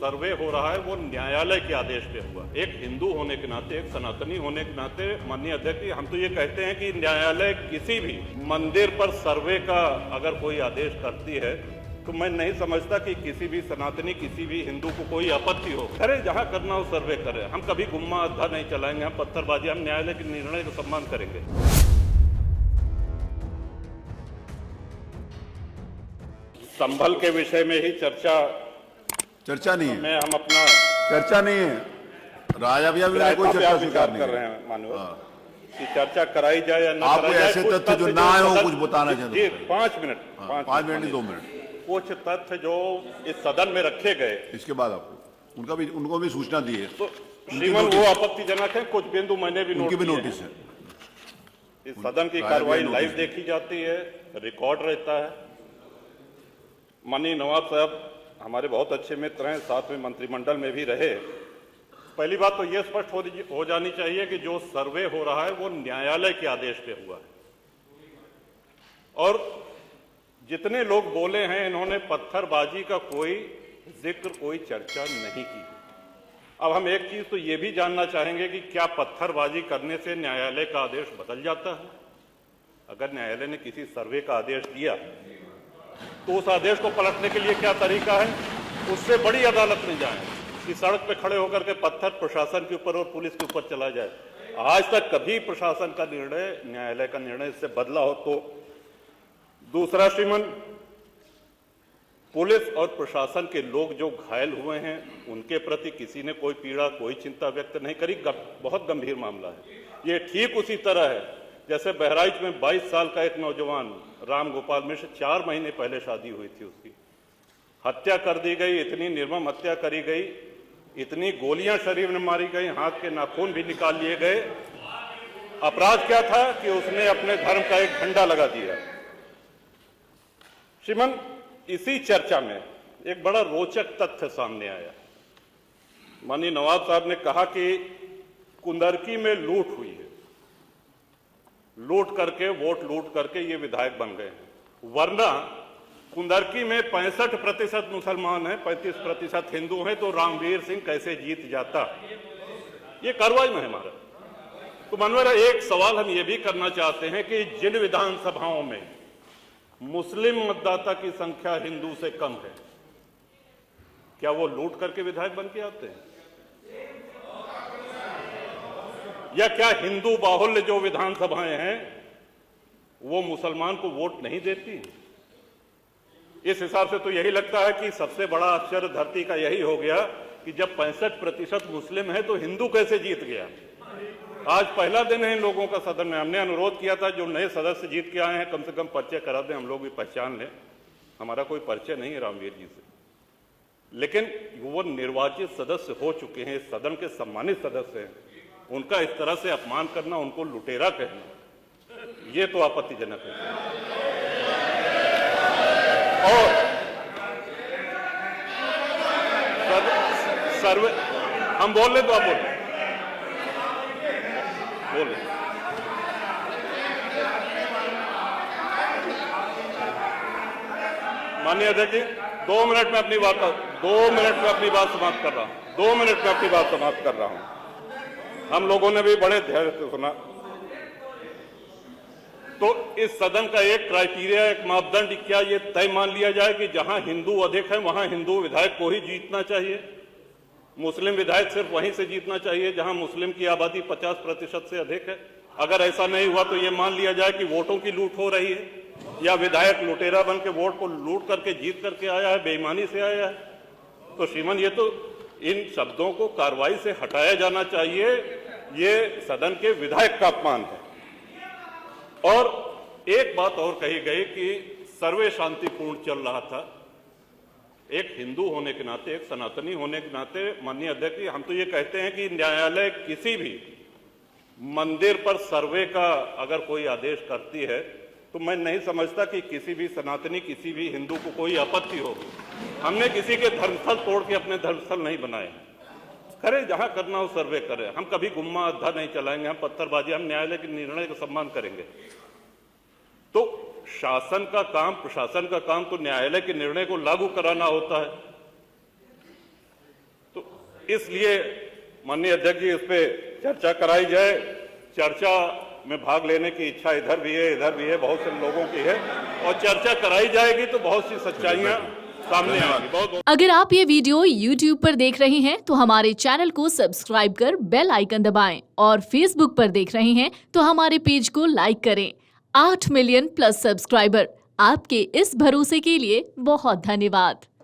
सर्वे हो रहा है वो न्यायालय के आदेश पे हुआ। एक हिंदू होने के नाते, एक सनातनी होने के नाते माननीय अध्यक्ष जी, हम तो ये कहते हैं कि न्यायालय किसी भी मंदिर पर सर्वे का अगर कोई आदेश करती है तो मैं नहीं समझता कि किसी भी सनातनी, किसी भी हिंदू को कोई आपत्ति हो। करें, जहां करना हो सर्वे करें। हम कभी गुम्मा अद्धा नहीं चलाएंगे, हम पत्थरबाजी, हम न्यायालय के निर्णय का सम्मान करेंगे। संभल के विषय में ही चर्चा नहीं है। मैं हम अपना चर्चा नहीं है। राजा भैया भी कोई चर्चा स्वीकार नहीं कर रहे हैं मानव कि चर्चा कराई जाए या ना कराई जाए। ऐसे तथ्य जो ना आए हो कुछ बताना चाहते जी, 5 मिनट 5 मिनट नहीं 2 मिनट। कुछ तथ्य जो इस सदन में रखे गए, इसके बाद आपको उनको भी सूचना दी है तो श्रीमान वो आपत्तिजनक है। कुछ बिंदु मैंने भी नोटिस है। इस सदन की कार्रवाई लाइव देखी जाती है, रिकॉर्ड रहता है। माननीय नवाब साहब हमारे बहुत अच्छे मित्र हैं, साथ में मंत्रिमंडल में भी रहे। पहली बात तो ये स्पष्ट हो जानी चाहिए कि जो सर्वे हो रहा है वो न्यायालय के आदेश पे हुआ है। और जितने लोग बोले हैं, इन्होंने पत्थरबाजी का कोई जिक्र, कोई चर्चा नहीं की। अब हम एक चीज तो ये भी जानना चाहेंगे कि क्या पत्थरबाजी करने से न्यायालय का आदेश बदल जाता है? अगर न्यायालय ने किसी सर्वे का आदेश दिया तो उस आदेश को पलटने के लिए क्या तरीका है? उससे बड़ी अदालत में जाएं कि सड़क पे खड़े होकर के पत्थर प्रशासन के ऊपर और पुलिस के ऊपर चला जाए। आज तक कभी प्रशासन का निर्णय, न्यायालय का निर्णय इससे बदला हो तो? दूसरा श्रीमान, पुलिस और प्रशासन के लोग जो घायल हुए हैं उनके प्रति किसी ने कोई पीड़ा, कोई चिंता व्यक्त नहीं करी। बहुत गंभीर मामला है ये। ठीक उसी तरह है जैसे बहराइच में 22 साल का एक नौजवान राम गोपाल मिश्र, 4 महीने पहले शादी हुई थी, उसकी हत्या कर दी गई। इतनी निर्मम हत्या करी गई, इतनी गोलियां शरीर में मारी गई, हाथ के नाखून भी निकाल लिए गए। अपराध क्या था कि उसने अपने धर्म का एक झंडा लगा दिया। श्रीमान, इसी चर्चा में एक बड़ा रोचक तथ्य सामने आया। माननीय नवाब साहब ने कहा कि कुंदरकी में लूट हुई है, लूट करके, वोट लूट करके ये विधायक बन गए हैं। वरना कुंदरकी में 65% मुसलमान हैं, 35% हिंदू हैं, तो रामवीर सिंह कैसे जीत जाता? ये कार्रवाई में है हमारा। तो मनोहर, एक सवाल हम ये भी करना चाहते हैं कि जिन विधानसभाओं में मुस्लिम मतदाता की संख्या हिंदू से कम है, क्या वो लूट करके विधायक बन के आते हैं? या क्या हिंदू बाहुल्य जो विधानसभाएं हैं वो मुसलमान को वोट नहीं देती? इस हिसाब से तो यही लगता है कि सबसे बड़ा आश्चर्य धरती का यही हो गया कि जब 65% मुस्लिम है तो हिंदू कैसे जीत गया? आज पहला दिन है इन लोगों का सदन में। हमने अनुरोध किया था जो नए सदस्य जीत के आए हैं कम से कम परिचय करा दें, हम लोग भी पहचान लें। हमारा कोई परिचय नहीं है रामवीर जी से, लेकिन वो निर्वाचित सदस्य हो चुके हैं, इस सदन के सम्मानित सदस्य हैं। उनका इस तरह से अपमान करना, उनको लुटेरा कहना, ये तो आपत्तिजनक है। और सर्वे हम बोल रहे तो आप बोले। माननीय अध्यक्ष जी, 2 मिनट में अपनी बात समाप्त कर रहा हूं। 2 मिनट में अपनी बात समाप्त कर रहा हूं। हम लोगों ने भी बड़े धैर्य से सुना। तो इस सदन का एक क्राइटेरिया, एक मापदंड क्या ये तय मान लिया जाए कि जहां हिंदू अधिक है वहां हिंदू विधायक को ही जीतना चाहिए, मुस्लिम विधायक सिर्फ वहीं से जीतना चाहिए जहां मुस्लिम की आबादी 50% से अधिक है? अगर ऐसा नहीं हुआ तो ये मान लिया जाए कि वोटों की लूट हो रही है, या विधायक लुटेरा बन के वोट को लूट करके जीत करके आया है, बेईमानी से आया है। तो श्रीमान, ये तो इन शब्दों को कार्रवाई से हटाया जाना चाहिए। ये सदन के विधायक का अपमान है। और एक बात और कही गई कि सर्वे शांतिपूर्ण चल रहा था। एक हिंदू होने के नाते, एक सनातनी होने के नाते माननीय अध्यक्ष जी, हम तो ये कहते हैं कि न्यायालय किसी भी मंदिर पर सर्वे का अगर कोई आदेश करती है तो मैं नहीं समझता कि किसी भी सनातनी, किसी भी हिंदू को कोई आपत्ति होगी। हमने किसी के धर्मस्थल तोड़ के अपने धर्मस्थल नहीं बनाए। करें, जहां करना हो सर्वे करें। हम कभी गुम्मा अद्धा नहीं चलाएंगे, हम पत्थरबाजी, हम न्यायालय के निर्णय का सम्मान करेंगे। तो शासन का काम, प्रशासन का काम तो न्यायालय के निर्णय को लागू कराना होता है। इसलिए माननीय अध्यक्ष जी, इस पे चर्चा कराई जाए। चर्चा में भाग लेने की इच्छा इधर भी है, बहुत से लोगों की है, और चर्चा कराई जाएगी तो बहुत सी सच्चाइयां सामने आएंगी। बहुत अगर आप ये वीडियो YouTube पर देख रहे हैं तो हमारे चैनल को सब्सक्राइब कर बेल आइकन दबाएं, और Facebook पर देख रहे हैं तो हमारे पेज को लाइक करें। 8 मिलियन प्लस सब्सक्राइबर, आपके इस भरोसे के लिए बहुत धन्यवाद।